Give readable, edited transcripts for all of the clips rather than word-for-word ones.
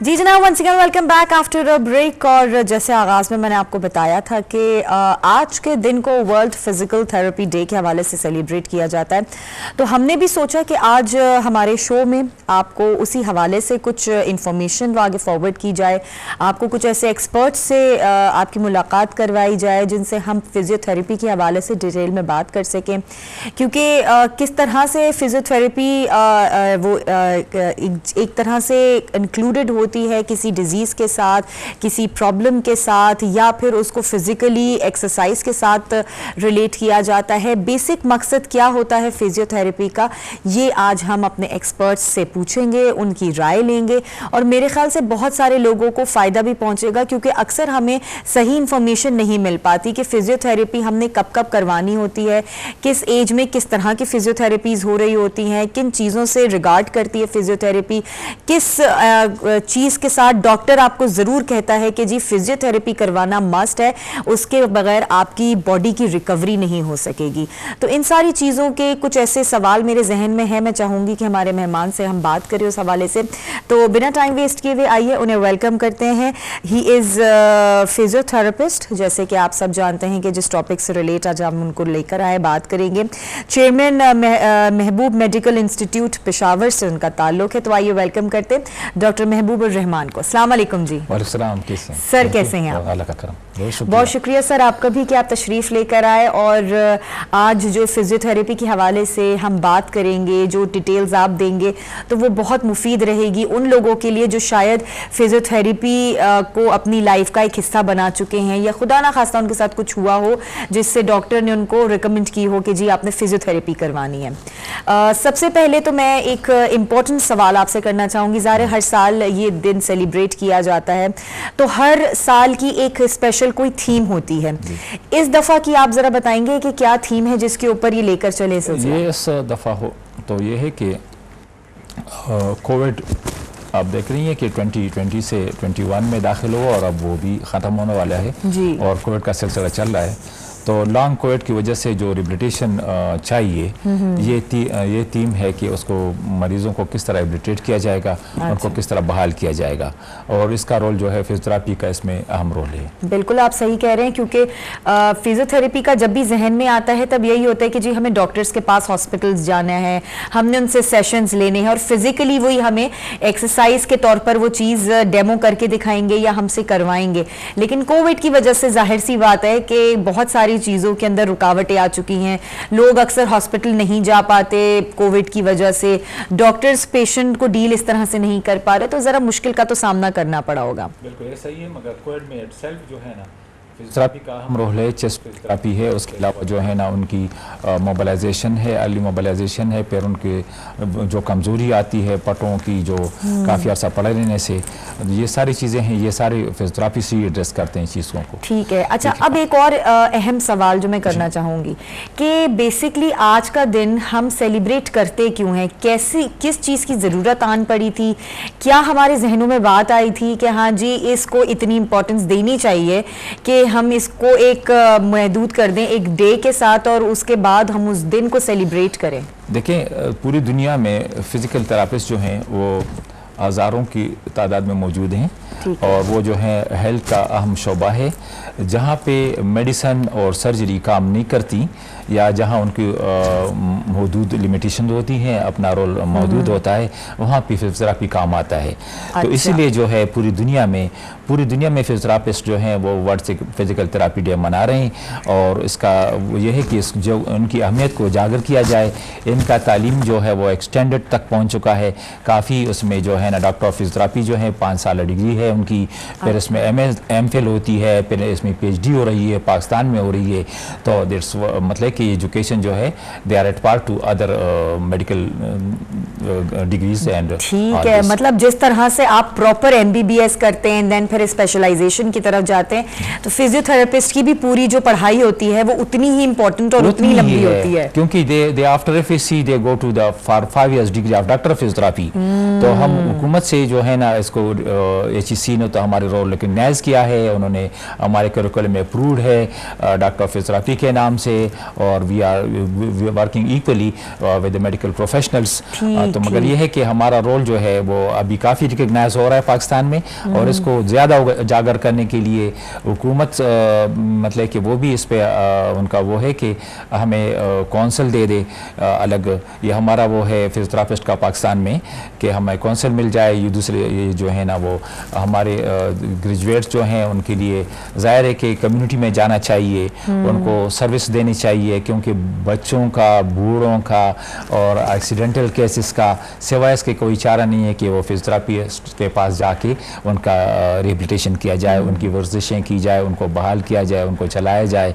जी जनाब, once again welcome back after a break. और जैसे आगाज़ में मैंने आपको बताया था कि आज के दिन को वर्ल्ड फिजिकल थेरेपी डे के हवाले से सेलिब्रेट किया जाता है, तो हमने भी सोचा कि आज हमारे शो में आपको उसी हवाले से कुछ इंफॉर्मेशन आगे फॉरवर्ड की जाए, आपको कुछ ऐसे एक्सपर्ट्स से आपकी मुलाकात करवाई जाए जिनसे हम फिजियोथेरेपी के हवाले से डिटेल में बात कर सकें, क्योंकि किस तरह से फिजियोथेरेपी वो एक तरह से इंक्लूडेड होती है किसी डिजीज के साथ, किसी प्रॉब्लम के साथ, या फिर उसको फिजिकली एक्सरसाइज के साथ रिलेट किया जाता है। बेसिक मकसद क्या होता है फिजियोथेरेपी का, ये आज हम अपने एक्सपर्ट्स से पूछेंगे, उनकी राय लेंगे और मेरे ख्याल से बहुत सारे लोगों को फ़ायदा भी पहुंचेगा, क्योंकि अक्सर हमें सही इंफॉर्मेशन नहीं मिल पाती कि फिजियोथेरेपी हमने कब कब करवानी होती है, किस एज में किस तरह की फिजियोथेरेपीज़ हो रही होती हैं, किन चीज़ों से रिगार्ड करती है फिजियोथेरेपी, किस चीज़ के साथ डॉक्टर आपको ज़रूर कहता है कि जी फिजियोथेरेपी करवाना मस्ट है, उसके बगैर आपकी बॉडी की रिकवरी नहीं हो सकेगी। तो इन सारी चीज़ों के कुछ ऐसे सवाल मेरे जहन में है, मैं चाहूँगी कि हमारे मेहमान से हम बात करें उस हवाले से। तो बिना टाइम वेस्ट किए हुए आइए उन्हें वेलकम करते हैं। ही इज़ फिजियोथेरेपिस्ट, जैसे कि आप सब जानते हैं कि जिस टॉपिक से रिलेट आज हम उनको लेकर आए बात करेंगे। चेयरमैन महबूब मेडिकल इंस्टीट्यूट पेशावर से उनका ताल्लुक है, तो आइए वेलकम करते हैं डॉक्टर महबूब रहमान को। अस्सलाम वालेकुम जी। वालेकुम, कैसे हैं सर? कैसे हैं आप? अल्लाह का करम, बहुत शुक्रिया सर आपका भी कि आप तशरीफ़ लेकर आए और आज जो फिजियोथेरेपी के हवाले से हम बात करेंगे, जो डिटेल्स आप देंगे तो वो बहुत मुफीद रहेगी उन लोगों के लिए जो शायद फिजियोथेरेपी को अपनी लाइफ का एक हिस्सा बना चुके हैं, या खुदा ना खास्ता उनके साथ कुछ हुआ हो जिससे डॉक्टर ने उनको रिकमेंड की हो कि जी आपने फिजियोथेरेपी करवानी है। सबसे पहले तो मैं एक इम्पॉर्टेंट सवाल आपसे करना चाहूँगी। ज़ाहिर हर साल ये दिन सेलिब्रेट किया जाता है, तो हर साल की एक स्पेशल कोई थीम होती है। इस दफ़ा की आप ज़रा बताएंगे कि क्या थीम है जिसके ऊपर ये लेकर चले? ये इस दफ़ा हो तो ये है कि कोविड आप देख रही हैं कि 2020 से 21 में दाखिल हुआ और अब वो भी ख़त्म होने वाला है और कोविड का सिलसिला चल रहा है। तो लॉन्ग कोविड की वजह से जो रिहेबिलिटेशन चाहिए, ये थीम है कि उसको मरीजों को किस तरह रिहेबिलिटेट किया जाएगा, उनको किस तरह बहाल किया जाएगा, और इसका रोल जो है फिजियोथेरेपी का इसमें अहम रोल है। बिल्कुल आप सही कह रहे हैं, क्योंकि फिजियोथेरेपी का जब भी जहन में आता है तब यही होता है कि जी हमें डॉक्टर्स के पास हॉस्पिटल्स जाना है, हमने उनसे सेशंस लेने हैं और फिजिकली वही हमें एक्सरसाइज के तौर पर वो चीज़ डेमो करके दिखाएंगे या हमसे करवाएंगे। लेकिन कोविड की वजह से जाहिर सी बात है कि बहुत सारी चीज़ों के अंदर रुकावटें आ चुकी हैं, लोग अक्सर हॉस्पिटल नहीं जा पाते कोविड की वजह से, डॉक्टर्स पेशेंट को डील इस तरह से नहीं कर पा रहे, तो ज़रा मुश्किल का तो सामना करना पड़ा होगा। बिल्कुल ये सही है, मगर कोविड में इटसेल्फ जो है ना फिजियोथेरेपी का अहम रोल है, चेस्ट फिजियोथेरेपी है, उसके अलावा जो है ना उनकी मोबिलाइजेशन है, अर्ली मोबिलाइजेशन है, फिर उनके जो कमज़ोरी आती है पटों की जो काफ़ी अर्सा पड़े रहने से, ये सारी चीज़ें हैं, ये सारी फिजियोथेरेपी से एड्रेस करते हैं चीज़ों को। ठीक है। अच्छा, अब एक और अहम सवाल जो मैं करना चाहूँगी कि बेसिकली आज का दिन हम सेलिब्रेट करते क्यों हैं, किस चीज़ की ज़रूरत आन पड़ी थी, क्या हमारे जहनों में बात आई थी कि हाँ जी इसको इतनी इम्पोर्टेंस देनी चाहिए कि हम इसको एक महदूद कर दें एक डे के साथ और उसके बाद हम उस दिन को सेलिब्रेट करें? देखें, पूरी दुनिया में फिजिकल थेरापिस्ट जो हैं वो हज़ारों की तादाद में मौजूद हैं और वो जो है हेल्थ का अहम शोबा है। जहाँ पे मेडिसन और सर्जरी काम नहीं करती या जहाँ उनकी मौजूद लिमिटेशन होती हैं, अपना रोल मौजूद होता है, वहाँ पे फिजियोथेरेपी काम आता है। तो इसीलिए जो है पूरी दुनिया में फिजियोथेरापिस्ट जो हैं वो वर्ल्ड फिजिकल थेरापी डे मना रहे हैं और इसका ये है कि जो उनकी अहमियत को उजागर किया जाए। इनका तालीम जो है वो एक्सटेंडेड तक पहुँच चुका है काफ़ी, उसमें जो है ना डॉक्टर ऑफ फिजियोथेरेपी जो है 5 साल डिग्री है उनकी, फिर इसमें MPhil होती है, फिर इसमें PhD हो रही है, पाकिस्तान में हो रही है। तो दिस मतलब कि एजुकेशन जो है they are at par to other medical degrees and. ठीक है, मतलब जिस तरह से आप प्रॉपर MBBS करते हैं देन फिर स्पेशलाइजेशन की तरफ जाते हैं, तो फिजियोथेरेपिस्ट की भी पूरी जो पढ़ाई होती है वो उतनी ही इंपॉर्टेंट और उतनी लंबी होती है, क्योंकि they after FSc they go to the for 5 years degree of doctor of physiotherapy. तो हम हुकूमत से जो है ना इसको HEC ने तो हमारे रोल रिकग्नाइज किया है, उन्होंने हमारे करिकुलम में अप्रूव्ड है डॉक्टर फिजियोथेरेपी के नाम से, और we are working equally with the medical professionals. तो मगर ये है कि हमारा रोल जो है वो अभी काफ़ी रिकग्नाइज हो रहा है पाकिस्तान में, और इसको ज़्यादा उजागर करने के लिए हुकूमत मतलब कि वो भी इस पे उनका वो है कि हमें कौंसल दे दे अलग, ये हमारा वो है फिजियोथेरापिस्ट का पाकिस्तान में कि हमें कौंसल मिल जाए। ये दूसरे ये जो है ना वो हमारे ग्रेजुएट्स जो हैं उनके लिए ज़ाहिर है कि कम्युनिटी में जाना चाहिए, उनको सर्विस देनी चाहिए, क्योंकि बच्चों का, बूढ़ों का और एक्सीडेंटल केसेस का सिवाय इसके कोई चारा नहीं है कि वो फिजियोथेरापिस्ट के पास जाके उनका रिहेबिलिटेशन किया जाए, उनकी वर्जिशें की जाए, उनको बहाल किया जाए, उनको चलाया जाए।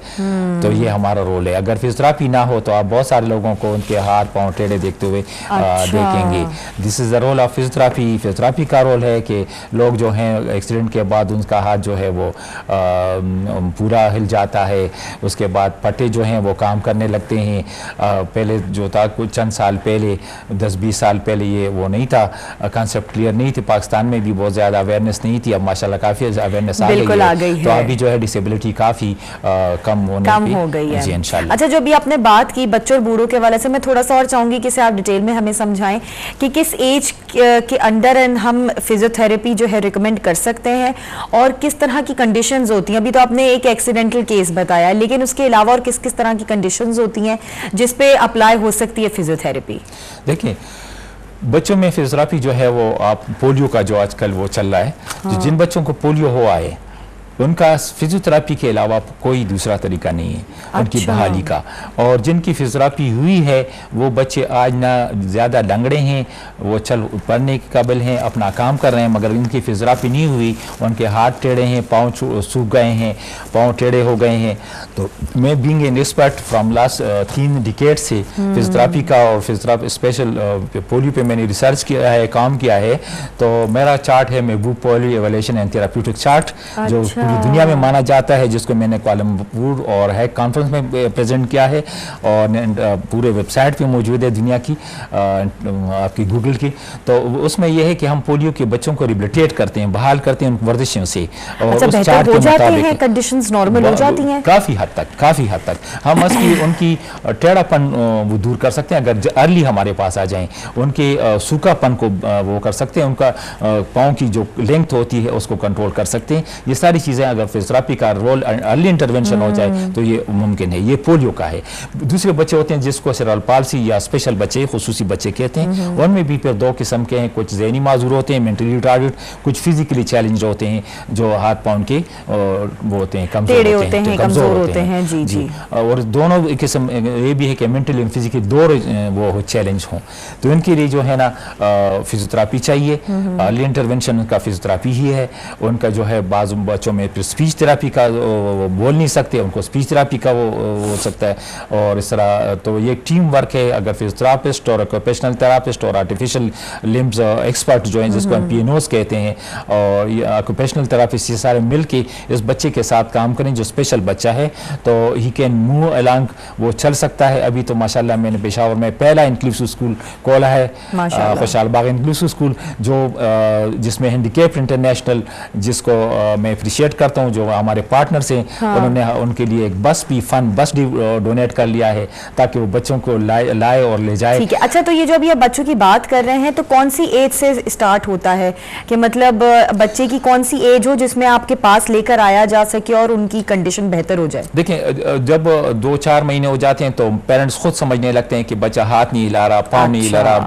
तो ये हमारा रोल है। अगर फिजियोथेरापी ना हो तो आप बहुत सारे लोगों को उनके हाथ पांव टेढ़े देखते हुए देखेंगे। This is the role of physiotherapy. Physiotherapy का रोल है कि लोग जो हैं एक्सीडेंट के बाद उनका हाथ जो है वो पूरा हिल जाता है, उसके बाद पट्टे जो हैं वो काम करने लगते हैं। पहले जो था कुछ चंद साल पहले, 10-20 साल पहले ये वो नहीं था, कंसेप्ट क्लियर नहीं थी, पाकिस्तान में भी बहुत ज़्यादा अवेयरनेस नहीं थी। अब माशाल्लाह काफ़ी अवेयरनेस आ गई है, तो अभी जो है डिसेबिलिटी काफ़ी कम हो गई है जी इंशाल्लाह। अच्छा, जो अभी आपने बात की बच्चों और बूढ़ों के वाले से, मैं थोड़ा सा और चाहूंगी कि आप डिटेल में हमें समझाएं कि किस एज के अंडर हम फिजियोथेरेपी जो है रिकमेंड कर सकते हैं और किस तरह की कंडीशंस होती हैं। अभी तो आपने एक एक्सीडेंटल केस बताया, लेकिन उसके अलावा और किस किस तरह की कंडीशंस होती हैं जिस पे अप्लाई हो सकती है फिजियोथेरेपी? देखिए, बच्चों में फिजियोथेरेपी जो है वो आप पोलियो का जो आजकल वो चल रहा है, तो जिन बच्चों को पोलियो हुआ है उनका फिजियोथेरेपी के अलावा कोई दूसरा तरीका नहीं है उनकी बहाली का। और जिनकी फिजियोथेरेपी हुई है वो बच्चे आज ना ज़्यादा लंगड़े हैं, वो चल पढ़ने के काबिल हैं, अपना काम कर रहे हैं, मगर इनकी फिजियोथेरेपी नहीं हुई, उनके हाथ टेढ़े हैं, पाँव सूख गए हैं, पाँव टेढ़े हो गए हैं। तो मैं being an expert from last 3 decade से फिजियोथेरेपी का और फिजियोथेरेपी स्पेशल पोलियो पे मैंने रिसर्च किया है, काम किया है। तो मेरा चार्ट है महबूब polio evolution and therapeutic chart, जो पूरी दुनिया में माना जाता है, जिसको मैंने कुआलालंपुर और है कॉन्फ्रेंस में प्रेजेंट किया है, और पूरे वेबसाइट पे मौजूद है दुनिया की, आपकी गूगल की। तो उसमें यह है कि हम पोलियो के बच्चों को रिहेबिलिटेट करते हैं, बहाल करते हैं उन वर्जिशों से, और उस चार्ट के मुताबिक कंडीशंस नॉर्मल हो जाती हैं काफ़ी हद तक हम उनकी टेढ़ापन वो दूर कर सकते हैं अगर अर्ली हमारे पास आ जाएं, उनके सूखापन को वो कर सकते हैं, उनका पाँव की जो लेंथ होती है उसको कंट्रोल कर सकते हैं। ये सारी चीज़ें अगर फिजियोथेरेपी का रोल अर्ली इंटरवेंशन हो जाए तो ये मुमकिन है। ये पोलियो का है। दूसरे बच्चे होते हैं जिसको सेरेब्रल पाल्सी या स्पेशल बच्चे, खुसूसी बच्चे कहते हैं, उनमें भी फिर 2 किस्म के हैं, कुछ ज़हनी माजूर होते हैं, मेंटली रिटार्डेड, कुछ फिजिकली चैलेंज होते हैं, जो हाथ पाँव के वो होते हैं, कमजोर होते हैं जी। और दोनों किस्म ये भी है कि मेंटली एंड फिजिकली 2 वो चैलेंज हों, तो इनके लिए जो है ना फिजियोथेरेपी चाहिए। अर्ली इंटरवेंशन का फिजियोथेरेपी ही है। उनका जो है बाज़ बच्चों में फिर स्पीच थेरापी का वो बोल नहीं सकते, उनको स्पीच थेरापी का वो हो सकता है, और इस तरह। तो ये टीम वर्क है। अगर फिजियोथेरापिस्ट और ऑक्यूपेशनल थेरापिस्ट और आर्टिफिशियल लिम्स एक्सपर्ट जो हैं, जिसको हम PNOs कहते हैं, और ये ऑक्यूपेशनल थेरापिस्ट, ये सारे मिल के इस बच्चे के साथ काम करें जो स्पेशल बच्चा है, तो ही कैन मूव अलॉन्ग, वो चल सकता है। अभी तो माशाल्लाह मैंने पेशावर में पहला इंक्लूसिव स्कूल खोला है, खुशहाल बाग इंक्लूसिव स्कूल, जो जिसमें हैंडीकैप इंटरनेशनल, जिसको मैं अप्रिशिएट करता हूँ, जो हमारे पार्टनर्स हैं, उन्होंने उनके लिए एक बस डोनेट कर लिया है ताकि वो बच्चों को लाए और ले जाए। ठीक है। अच्छा, तो ये जो अभी आप बच्चों की बात कर रहे हैं, तो कौन सी एज से स्टार्ट होता है कि मतलब बच्चे की कौन सी एज हो जिसमें आपके पास लेकर आया जा सके और उनकी कंडीशन बेहतर हो जाए? देखिए, जब 2-4 महीने हो जाते हैं तो पेरेंट्स खुद समझने लगते हैं कि बच्चा हाथ नहीं हिला रहा, पाँव नहीं हिला रहा,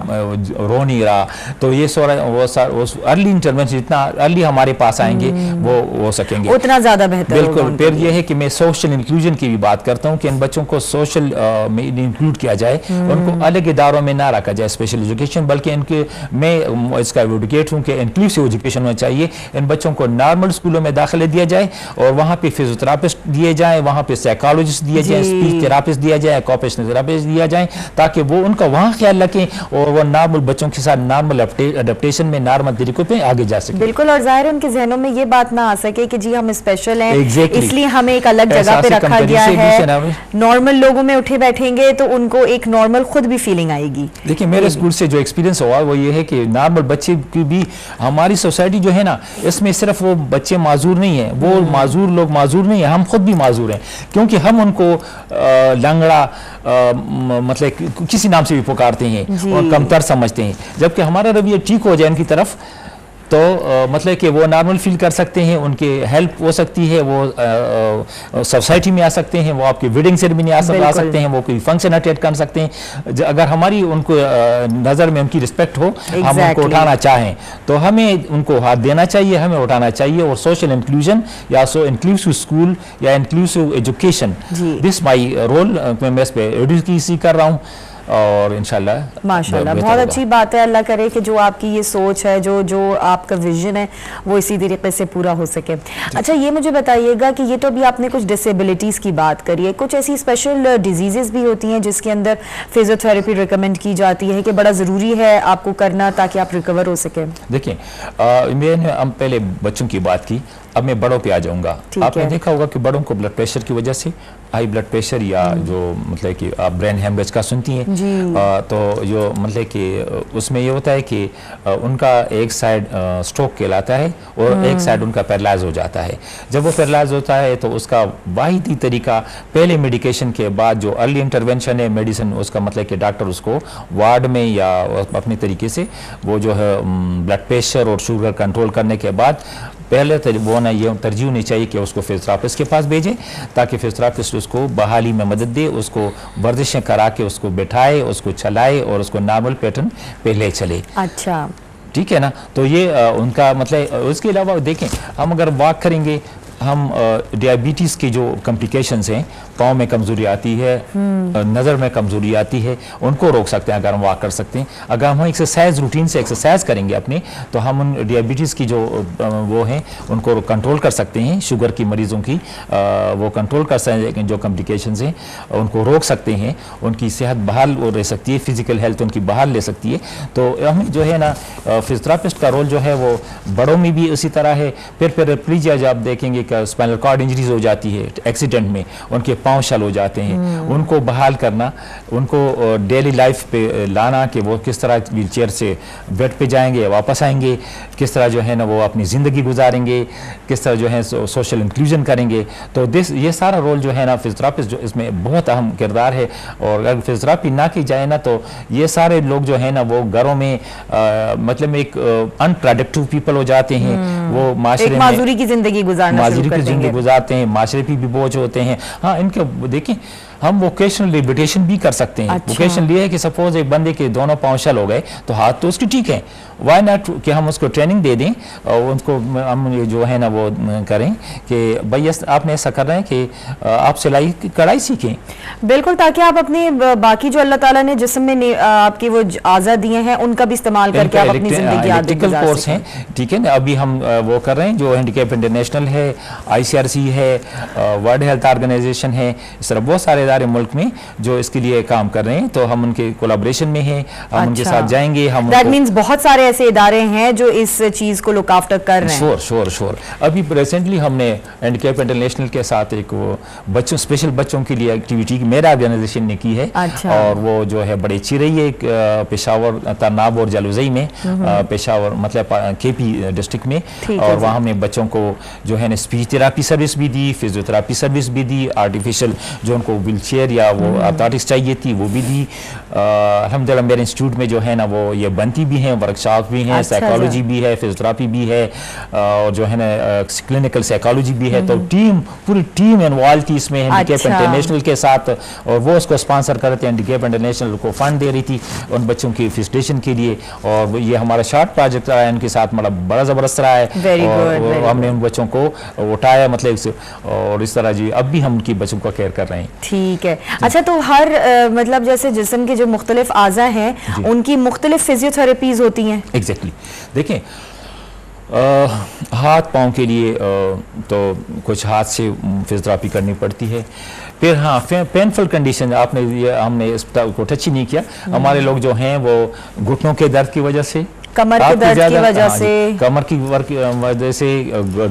रो नहीं रहा, तो ये वो अर्ली इंटरवेंशन जितना अर्ली हमारे पास आएंगे वो हो सकेंगे, उतना ज्यादा बेहतर। बिल्कुल। फिर ये है कि मैं सोशल इंक्लूजन की भी बात करता हूँ कि इन बच्चों को सोशल में इंक्लूड किया जाए, उनको अलग इदारों में ना रखा जाए स्पेशल एजुकेशन, बल्कि इनके मैं इसका एडवोकेट हूँ कि इंक्लूसिव एजुकेशन होना चाहिए। इन बच्चों को नॉर्मल स्कूलों में दाखिले दिया जाए और वहाँ पे फिजियोथेरापिस्ट दिए जाए, वहाँ पे साइकोलॉजिस्ट दिए जाए, स्पीच थेरापिस्ट दिया जाए, ऑक्यूपेशनल थेरापिस्ट दिया जाए, ताकि वो उनका वहाँ ख्याल रखें और वो नॉर्मल बच्चों के साथ नॉर्मल अडेप्टेशन में नॉर्मल तरीकों पर आगे जा सके। बिल्कुल। और जाहिर उनके जहनों में ये बात ना आ सके कि जी हम स्पेशल हैं, Exactly. इसलिए हमें एक अलग जगह पे रखा गया है, नॉर्मल लोगों में उठे बैठेंगे तो उनको एक नॉर्मल खुद भी फीलिंग आएगी। देखिए मेरे स्कूल से जो एक्सपीरियंस हुआ वो ये है कि नॉर्मल बच्चे की भी, हमारी सोसाइटी जो है ना, इसमें सिर्फ वो बच्चे माजूर नहीं है, वो माजूर लोग माजूर नहीं है, हम खुद भी माजूर हैं, क्योंकि हम उनको लंगड़ा मतलब किसी नाम से भी पुकारते हैं और कमतर समझते हैं, जबकि हमारा रवैया ठीक हो जाए उनकी तरफ तो मतलब कि वो नॉर्मल फील कर सकते हैं, उनकी हेल्प हो सकती है, वो सोसाइटी में आ सकते हैं, वो आपकी वेडिंग सेरेमनी आ सकते हैं, वो कोई फंक्शन अटेंड कर सकते हैं। अगर हमारी उनको नज़र में उनकी रिस्पेक्ट हो, हम उनको उठाना चाहें तो हमें उनको हाथ देना चाहिए, हमें उठाना चाहिए। और सोशल इंक्लूजन या इंक्लूसिव स्कूल या inclusive education, this my role, मैं इस पे एडवोकेसी कर रहा हूँ और इंशाल्लाह माशाल्लाह बहुत अच्छी बात है। अल्लाह करे कि जो आपकी ये सोच है, जो आपका विजन है, वो इसी तरीके से पूरा हो सके। अच्छा ये मुझे बताइएगा कि ये तो अभी आपने कुछ डिसेबिलिटीज़ की बात करी है, कुछ ऐसी स्पेशल डिजीज़ेस भी होती हैं जिसके अंदर फिजियोथेरेपी रिकमेंड की जाती है कि बड़ा ज़रूरी है आपको करना ताकि आप रिकवर हो सके? देखिए मैंने हम पहले बच्चों की बात की, अब मैं बड़ों पे आ जाऊंगा। आपने देखा होगा कि बड़ों को ब्लड प्रेशर की वजह से, हाई ब्लड प्रेशर या जो मतलब कि आप ब्रेन हेमरेज का सुनती हैं, तो जो मतलब कि उसमें ये होता है कि उनका एक साइड स्ट्रोक कहलाता है और एक साइड उनका पैरालाइज हो जाता है। जब वो पैरालाइज होता है तो उसका वाहिद ही तरीका पहले मेडिकेशन के बाद जो अर्ली इंटरवेंशन है, मेडिसिन, उसका मतलब कि डॉक्टर उसको वार्ड में या अपने तरीके से वो जो है ब्लड प्रेशर और शुगर कंट्रोल करने के बाद पहले वो ना ये तरजीह होनी चाहिए कि उसको फिजियोथेरेपिस्ट के पास भेजें ताकि फिजियोथेरेपिस्ट उसको बहाली में मदद दे, उसको वर्जिशें करा के उसको बैठाए, उसको चलाए और उसको नॉर्मल पैटर्न पे ले चले। अच्छा ठीक है ना। तो ये उनका मतलब, उसके अलावा देखें हम अगर वॉक करेंगे, हम डायबिटीज़ की जो कॉम्प्लिकेशंस हैं, पाँव में कमज़ोरी आती है, नज़र में कमज़ोरी आती है, उनको रोक सकते हैं अगर हम वॉक कर सकते हैं। अगर हम एक्सरसाइज रूटीन से एक्सरसाइज करेंगे अपने, तो हम उन डायबिटीज़ की जो वो हैं उनको कंट्रोल कर सकते हैं। शुगर की मरीज़ों की वो कंट्रोल कर सकते हैं, जो कॉम्प्लिकेशंस हैं उनको रोक सकते हैं, उनकी सेहत बहाल रह सकती है, फिजिकल हेल्थ उनकी बहाल ले सकती है। तो हमें जो है ना फिजियोथेरेपिस्ट का रोल जो है वो बड़ों में भी उसी तरह है। फिर पैराप्लीजिया जब आप देखेंगे स्पाइनल कॉर्ड इंजरीज हो जाती है एक्सीडेंट में, उनके पांव शल हो जाते हैं, उनको बहाल करना, उनको डेली लाइफ पे लाना कि वो किस तरह व्हील चेयर से बेड पे जाएंगे, वापस आएंगे, किस तरह जो है ना वो अपनी ज़िंदगी गुजारेंगे, किस तरह जो है सोशल इंक्लूजन करेंगे। तो ये सारा रोल जो है ना फिजियोथेरेपिस्ट जो इसमें बहुत अहम किरदार है। और अगर फिजियोथेरेपी ना की जाए ना तो ये सारे लोग जो है ना वो घरों में मतलब एक अनप्रोडक्टिव पीपल हो जाते हैं, वो माशरे में माजूरी की जिंदगी गुजारते हैं, माशरे पे भी बोझ होते हैं। हाँ, इनके देखें हम वोकेशनल रिहेबिलिटेशन भी कर सकते हैं। अच्छा। वोकेशनल ये है कि सपोज एक बंदे के दोनों पांव शल हो गए तो हाथ तो उसकी ठीक है, वाई नॉट कि हम उसको ट्रेनिंग दे दें और उनको हम ये जो है ना वो करें कि भाई आपने ऐसा कर रहे हैं कि आप सिलाई कढ़ाई सीखें। बिल्कुल, ताकि आप अपने बाकी जो अल्लाह ताला ने जिस्म में आपकी वो आज़ा दिए हैं उनका भी इस्तेमाल करके आप अपनी जिंदगी आगे गुजार सकें। कोर्स हैं, ठीक है ना। अभी हम वो कर रहे हैं जो हैंडीकैप इंटरनेशनल है, ICRC है, वर्ल्ड हेल्थ ऑर्गेनाइजेशन है, इस तरह बहुत सारे इदारे मुल्क में जो इसके लिए काम कर रहे हैं। तो हम उनके कोलैबोरेशन में हैं, हम उनके साथ जाएंगे। हम दैट मींस बहुत सारे ऐसे इदारे हैं जो इस चीज को लुक आफ्टर कर रहे हैं। श्योर। अभी रिसेंटली हमने हैंडीकैप इंटरनेशनल के साथ एक वो बच्चों स्पेशल बच्चों के लिए एक्टिविटी मेरा ऑर्गेनाइजेशन ने की है। अच्छा। और वो जो है बड़ी अच्छी रही है, पेशावर, तरनाब और जलूज़ई में, पेशावर मतलब KP डिस्ट्रिक्ट में। और वहाँ हमने बच्चों को जो है ना स्पीच थेरापी सर्विस भी दी, फिजियोथेरापी सर्विस भी दी, आर्टिफिशियल जो उनको व्हील चेयर या वो आर्थराइटिस चाहिए थी वो भी दी। अल्हम्दुलिल्लाह मेरे इंस्टीट्यूट में जो है ना वो ये बनती भी हैं, वर्कशॉप भी हैं, साइकोलॉजी भी है, फिजियोथेरापी भी है और जो है ना क्लिनिकल साइकोलॉजी भी है। तो पूरी टीम इन्वॉल्व थी इसमें हैंडीकैप इंटरनेशनल के साथ, और वो उसको स्पॉन्सर कर रहे थे। हैंडीकैप इंटरनेशनल को फंड दे रही थी उन बच्चों की फिजिटेशन के लिए। और ये हमारा शॉर्ट प्रोजेक्ट रहा है, उनके साथ बड़ा ज़बरदस्त रहा है। और हमने उन बच्चों को उठाया मतलब, और इस तरह जी अब भी हम उनकी बच्चों का केयर कर रहे हैं। ठीक है। अच्छा, तो हर मतलब जैसे जिस्म के जो मुख्तलिफ आज़ा हैं उनकी मुख्तलिफ फिजियोथेरेपीज होती हैं। एग्जैक्टली। देखें हाथ पाँव के लिए तो कुछ हाथ से फिजियोथेरेपी करनी पड़ती है। फिर हाँ पेनफुल कंडीशन हमने इस को टच ही नहीं किया। हमारे लोग जो हैं वो घुटनों के दर्द की वजह से कमर के दर्द की वजह से, कमर की वजह से,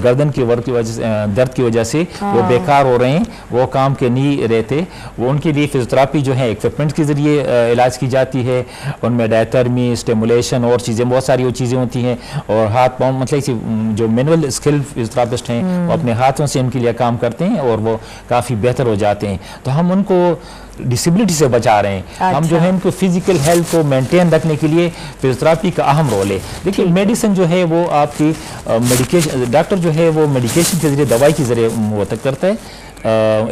गर्दन की दर्द की वजह से वो बेकार हो रहे हैं, वो काम के नहीं रहते, वो उनके लिए फिजियोथेरेपी जो है इक्विपमेंट के जरिए इलाज की जाती है। उनमें डायथर्मी, स्टिमुलेशन और चीज़ें, बहुत सारी वो चीज़ें होती हैं। और हाथ पाँव मतलब जो मैनुअल स्किल फिजियोथेरेपिस्ट हैं वो अपने हाथों से इनके लिए काम करते हैं और वो काफ़ी बेहतर हो जाते हैं। तो हम उनको डिसेबिलिटी से बचा रहे हैं। अच्छा। हम जो है इनको फिजिकल हेल्थ को मेंटेन रखने के लिए फिजियोथेरेपी का अहम रोल है। देखिए मेडिसिन जो है वो आपकी मेडिकेशन, डॉक्टर जो है वो मेडिकेशन के जरिए, दवाई के जरिए वो तक करता है,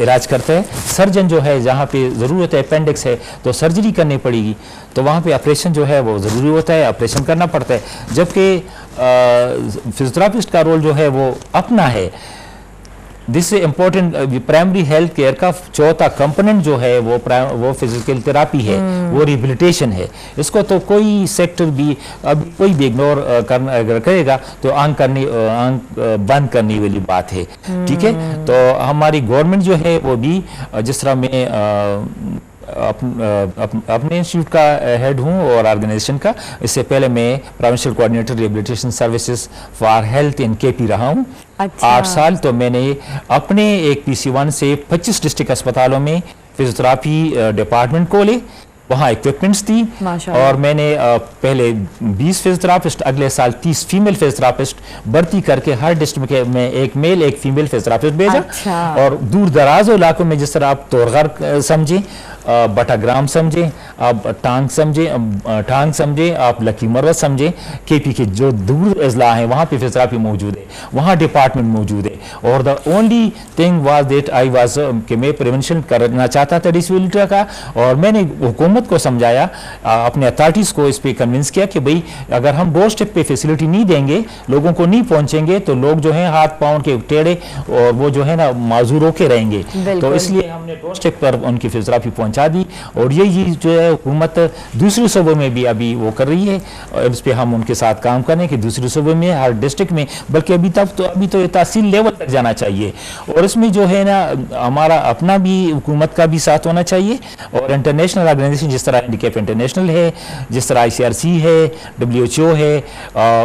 इलाज करता है। सर्जन जो है जहाँ पे ज़रूरत है, अपेंडिक्स है तो सर्जरी करनी पड़ेगी, तो वहाँ पे ऑपरेशन जो है वो ज़रूरी होता है, ऑपरेशन करना पड़ता है। जबकि फिजियोथेरेपिस्ट का रोल जो है वो अपना है। This important primary health care का चौथा कंपोनेंट जो है वो फिजिकल थेरापी है, वो रिहेबिलिटेशन है। इसको तो कोई सेक्टर भी अब कोई भी इग्नोर अगर करेगा तो आंख बंद करने वाली बात है। ठीक है, तो हमारी गवर्नमेंट जो है वो भी, जिस तरह मैं अपने इंस्टीट्यूट का हेड हूँ और ऑर्गेनाइजेशन का, इससे पहले मैं provincial coordinator rehabilitation services for health in KP रहा हूँ। अच्छा। 8 साल। तो मैंने अपने एक PC1 से 25 डिस्ट्रिक्ट अस्पतालों में फिजियोथेरापी डिपार्टमेंट खोले, वहाँ इक्विपमेंट्स थी और मैंने पहले 20 फिजियोथेरापिस्ट, अगले साल 30 फीमेल फिजियोथेरापिस्ट भर्ती करके हर डिस्ट्रिक्ट में एक मेल एक फीमेल फिजियोथेरापिस्ट भेजा। अच्छा। और दूर दराज इलाकों में, जिस तरह आप तोरगर समझें, बटाग्राम समझें, आप टांग समझें, आप लकी मरवत समझें, केपी के जो दूर अजला हैं वहाँ पे फिजियोथेरापी मौजूद है, वहाँ डिपार्टमेंट मौजूद है। और the only thing was that I was कि मैं प्रिवेंशन करना चाहता था डिसेबिलिटी का, और मैंने हुकूमत को समझाया, अपने अथॉरिटीज़ को इस पर कन्विंस किया कि भाई अगर हम डोर स्टेप पे फैसिलिटी नहीं देंगे, लोगों को नहीं पहुँचेंगे, तो लोग जो हैं हाथ पाँव के टेढ़े और वो जो है ना माजूर होके रहेंगे। तो इसलिए हमने डोर स्टेप पर उनकी फिजियोथेरापी पहुँचा दी। और ये जो है हुकूमत दूसरे सूबों में भी अभी वो कर रही है, और इस पर हम उनके साथ काम करें कि दूसरे सूबों में, हर डिस्ट्रिक्ट में, बल्कि अभी तो ये तहसील लेवल तक जाना चाहिए। और इसमें जो है ना हमारा अपना भी, हुकूमत का भी साथ होना चाहिए, और इंटरनेशनल ऑर्गेनाइजेशन जिस तरह हैंडीकैप इंटरनेशनल है, जिस तरह ICRC है, WHO है,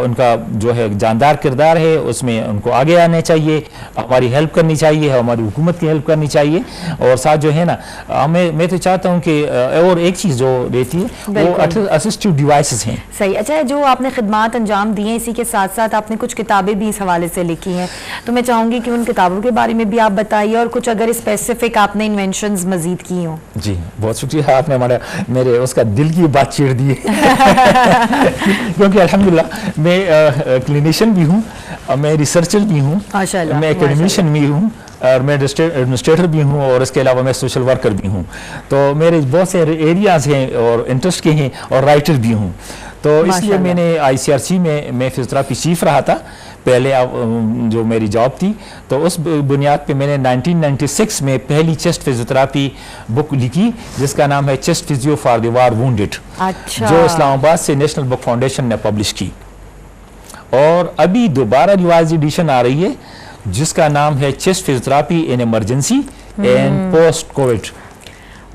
उनका जो है जानदार किरदार है, उसमें उनको आगे आने चाहिए, हमारी हेल्प करनी चाहिए, हमारी हुकूमत की हेल्प करनी चाहिए। और साथ जो है ना मैं तो चाहता हूँ कि और एक चीज़ जो रहती है वो असिस्टिव डिवाइसेस हैं। सही। अच्छा, जो आपने खिदमात अंजाम दी हैं, इसी के साथ साथ आपने कुछ किताबें भी इस हवाले से लिखी हैं, तो मैं चाहूँगी कि उन किताबों के बारे में भी आप बताइए, और कुछ अगर स्पेसिफिक आपने इन्वेंशंस मजीद की हों। जी, बहुत शुक्रिया, आपने मेरे उसका दिल की बात छेड़ दी है। क्योंकि अल्हम्दुलिल्लाह मैं क्लिनिशियन भी हूँ, मैं रिसर्चर भी हूँ, मैं एकेडमिशियन भी हूँ, और मैं एडमिनिस्ट्रेटर भी हूँ, और इसके अलावा मैं सोशल वर्कर भी हूँ। तो मेरे बहुत से एरियाज़ हैं और इंटरेस्ट के हैं, और राइटर भी हूँ। तो इसलिए मैंने ICRC में मैं फिजियोथेरापी चीफ रहा था पहले, जो मेरी जॉब थी। तो उस बुनियाद पे मैंने 1996 में पहली चेस्ट फिजियोथेरापी बुक लिखी, जिसका नाम है chest physio for the war wounded. अच्छा। जो इस्लामाबाद से नेशनल बुक फाउंडेशन ने पब्लिश की, और अभी दोबारा रिवाइज एडिशन आ रही है जिसका नाम है chest physiotherapy in emergency and post Covid.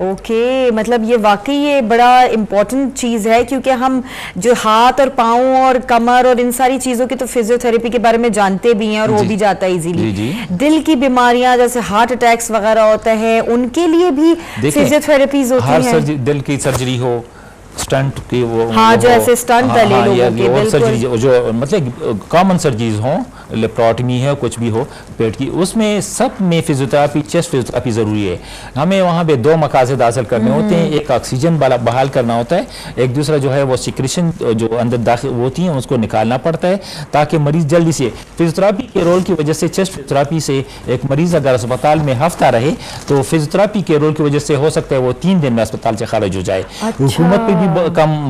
Okay, मतलब ये वाकई ये बड़ा इम्पोर्टेंट चीज़ है, क्योंकि हम जो हाथ और पाँव और कमर और इन सारी चीज़ों की तो फिजियोथेरेपी के बारे में जानते भी हैं, और हो भी जाता है इजीली। दिल की बीमारियां जैसे हार्ट अटैक्स वगैरह होता है, उनके लिए भी फिजियोथेरेपीज होती हैं। दिल की सर्जरी हो, स्टंट की वो, हाँ, जो ऐसे स्टंट डले लोगों के, और सर्जरी जो मतलब कॉमन सर्जरीज हों, लेप्रोटमी है, कुछ भी हो पेट की, उसमें सब में फिजियोथेरापी, चेस्ट फिजियोथेरापी ज़रूरी है। हमें वहाँ पे 2 मकासद हासिल करने होते हैं, एक ऑक्सीजन बहाल करना होता है, एक दूसरा जो है वो सिक्रेशन जो अंदर दाखिल होती हैं उसको निकालना पड़ता है, ताकि मरीज़ जल्दी से, फिजियोथेरापी के रोल की वजह से, चेस्ट फिजियोथेरापी से एक मरीज़ अगर अस्पताल में हफ्ता रहे तो फिजियोथेरापी के रोल की वजह से हो सकता है वो 3 दिन में अस्पताल से खारिज हो जाए। हुकूमत पर भी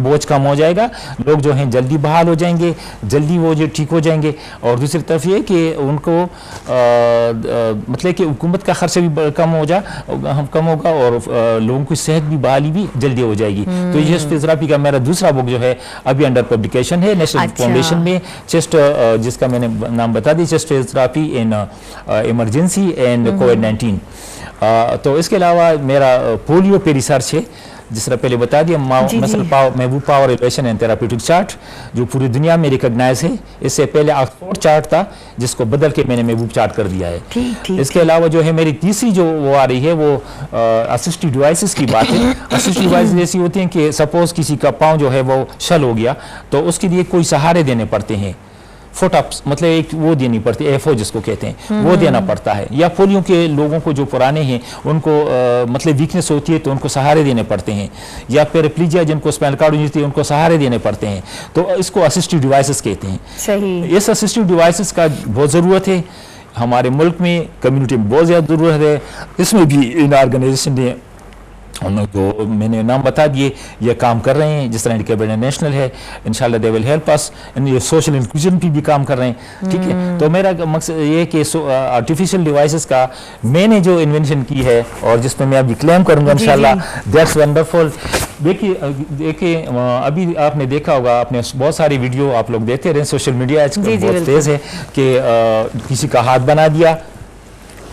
बोझ कम हो जाएगा, लोग जो हैं जल्दी बहाल हो जाएंगे, जल्दी वो जो ठीक हो जाएंगे। और दूसरी तरफ ये कि उनको मतलब कि हुकूमत का खर्च भी कम होगा, और लोगों की सेहत भी बहाली भी जल्दी हो जाएगी। तो ये फिजियोथेरापी का मेरा दूसरा बुक जो है अभी अंडर पब्लिकेशन है नेशनल फाउंडेशन में, चेस्ट, जिसका मैंने नाम बता दी, chest physiotherapy in emergency and कोविड-19। तो इसके अलावा मेरा पोलियो पे रिसर्च है, जिस तरह पहले बता दिया, महबूब power evaluation and therapeutic chart, जो पूरी दुनिया में रिकॉग्नाइज है। इससे पहले ऑक्सफोर्ड चार्ट था, जिसको बदल के मैंने महबूब चार्ट कर दिया है। इसके अलावा जो है मेरी तीसरी जो वो आ रही है वो असिस्टिव डिवाइसेस की बात है। असिस्टिव डिवाइस ऐसी होती हैं कि सपोज किसी का पाँव जो है वो शल हो गया, तो उसके लिए कोई सहारे देने पड़ते हैं, फुट अप्स, मतलब एक वो देनी पड़ती है, एफओ जिसको कहते हैं, वो देना पड़ता है। या पोलियो के लोगों को जो पुराने हैं उनको मतलब वीकनेस होती है तो उनको सहारे देने पड़ते हैं, या पैराप्लीजिया जिनको स्पाइनल कॉर्ड इंजरी है उनको सहारे देने पड़ते हैं, तो इसको असिस्टिव डिवाइसेस कहते हैं। सही। इस असिस्टिव डिवाइसेस का बहुत ज़रूरत है हमारे मुल्क में, कम्युनिटी में बहुत ज़्यादा ज़रूरत है। इसमें भी इन ऑर्गेनाइजेशन ने जो मैंने नाम बता दिए ये काम कर रहे हैं, जिस तरह कैबिनेट नेशनल है, इंशाल्लाह दे विल हेल्प अस, ये सोशल इंक्लूजन पे भी काम कर रहे हैं। ठीक है, तो मेरा मकसद ये है कि आर्टिफिशियल डिवाइसेस का मैंने जो इन्वेंशन की है और जिसमें मैं अभी क्लेम करूंगा इंशाल्लाह, दैट्स वंडरफुल। देखिए अभी आपने देखा होगा, आपने बहुत सारी वीडियो आप लोग देखते रहे, सोशल मीडिया आजकल बहुत तेज है कि किसी का हाथ बना दिया,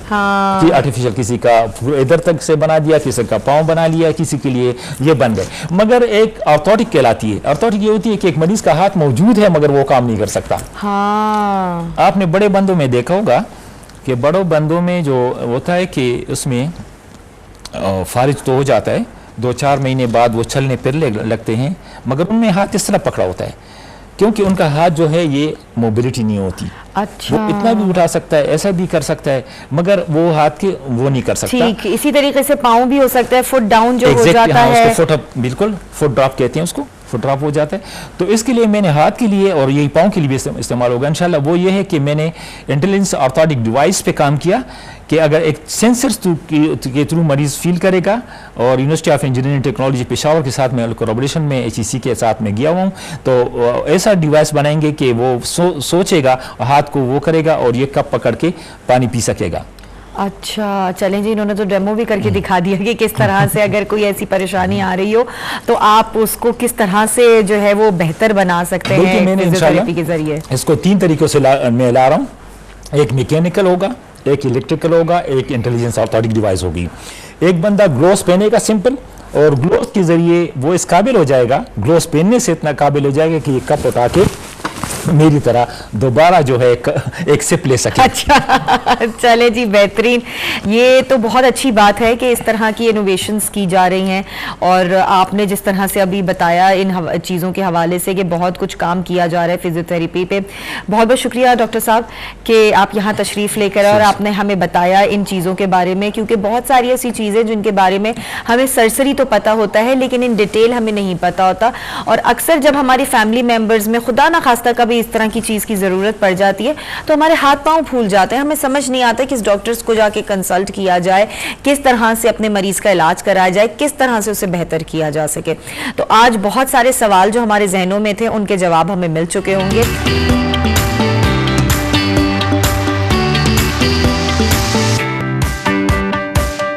हाँ। कि आर्टिफिशियल, किसी का इधर तक से बना दिया, किसी का पाँव बना लिया, किसी के लिए ये बन गए। मगर एक ऑर्थोटिक कहलाती है। ऑर्थोटिक ये होती है कि एक मरीज का हाथ मौजूद है मगर वो काम नहीं कर सकता। हाँ। आपने बड़े बंदों में देखा होगा कि बड़ों बंदों में जो होता है कि उसमें फारिज तो हो जाता है, 2-4 महीने बाद वो चलने फिरने लगते हैं, मगर उनमें हाथ इस तरह पकड़ा होता है क्योंकि उनका हाथ जो है ये मोबिलिटी नहीं होती। अच्छा। वो इतना भी उठा सकता है, ऐसा भी कर सकता है, मगर वो हाथ के वो नहीं कर सकता। ठीक, इसी तरीके से पाँव भी हो सकता है, फुट डाउन जो हो जाता हाँ, है, उसको फुट अप, बिल्कुल फुट ड्रॉप कहते हैं उसको, फुट ड्रॉप हो जाता है। तो इसके लिए मैंने हाथ के लिए और यही पाँव के लिए भी इस्तेमाल होगा इंशाल्लाह। वो ये है कि मैंने इंटेलिजेंस ऑर्थोटिक डिवाइस पे काम किया कि अगर एक सेंसर के थ्रू मरीज फील करेगा, और university of engineering technology Peshawar के साथ में कोलैबोरेशन में HEC के साथ में गया हुआ हूँ, तो ऐसा डिवाइस बनाएंगे कि वो सोचेगा, हाथ को वो करेगा और ये कप पकड़ के पानी पी सकेगा। अच्छा, चलें जी, इन्होंने तो डेमो भी करके दिखा दिया कि किस तरह से अगर कोई ऐसी परेशानी आ रही हो तो आप उसको किस तरह से जो है वो बेहतर बना सकते हैं फिजियोथेरेपी के जरिए। इसको 3 तरीकों से मैं ला रहा हूँ, एक मैकेनिकल होगा, एक इलेक्ट्रिकल होगा, एक इंटेलिजेंस ऑर्थोटिक डिवाइस होगी। एक बंदा ग्लोव्स पहनेगा सिंपल, और ग्लोव्स के जरिए वो इस काबिल हो जाएगा, ग्लोव्स पहनने से इतना काबिल हो जाएगा कि ये कप उठा के मेरी तरह दोबारा जो है एक सिप ले सके। अच्छा, चले जी, बेहतरीन। ये तो बहुत अच्छी बात है कि इस तरह की इनोवेशंस की जा रही हैं, और आपने जिस तरह से अभी बताया इन चीज़ों के हवाले से कि बहुत कुछ काम किया जा रहा है फिजियोथेरेपी पे। बहुत बहुत शुक्रिया डॉक्टर साहब कि आप यहाँ तशरीफ़ लेकर और आपने हमें बताया इन चीज़ों के बारे में, क्योंकि बहुत सारी ऐसी चीज़ें जिनके बारे में हमें सरसरी तो पता होता है लेकिन इन डिटेल हमें नहीं पता होता। और अक्सर जब हमारी फैमिली मेम्बर्स में खुदा ना खास्ता कभी इस तरह की चीज की जरूरत पड़ जाती है तो हमारे हाथ पांव फूल जाते हैं, हमें समझ नहीं आता किस डॉक्टर्स को जाके कंसल्ट किया जाए, किस तरह से अपने मरीज का इलाज कराया जाए, किस तरह से उसे बेहतर किया जा सके। तो आज बहुत सारे सवाल जो हमारे जहनों में थे उनके जवाब हमें मिल चुके होंगे।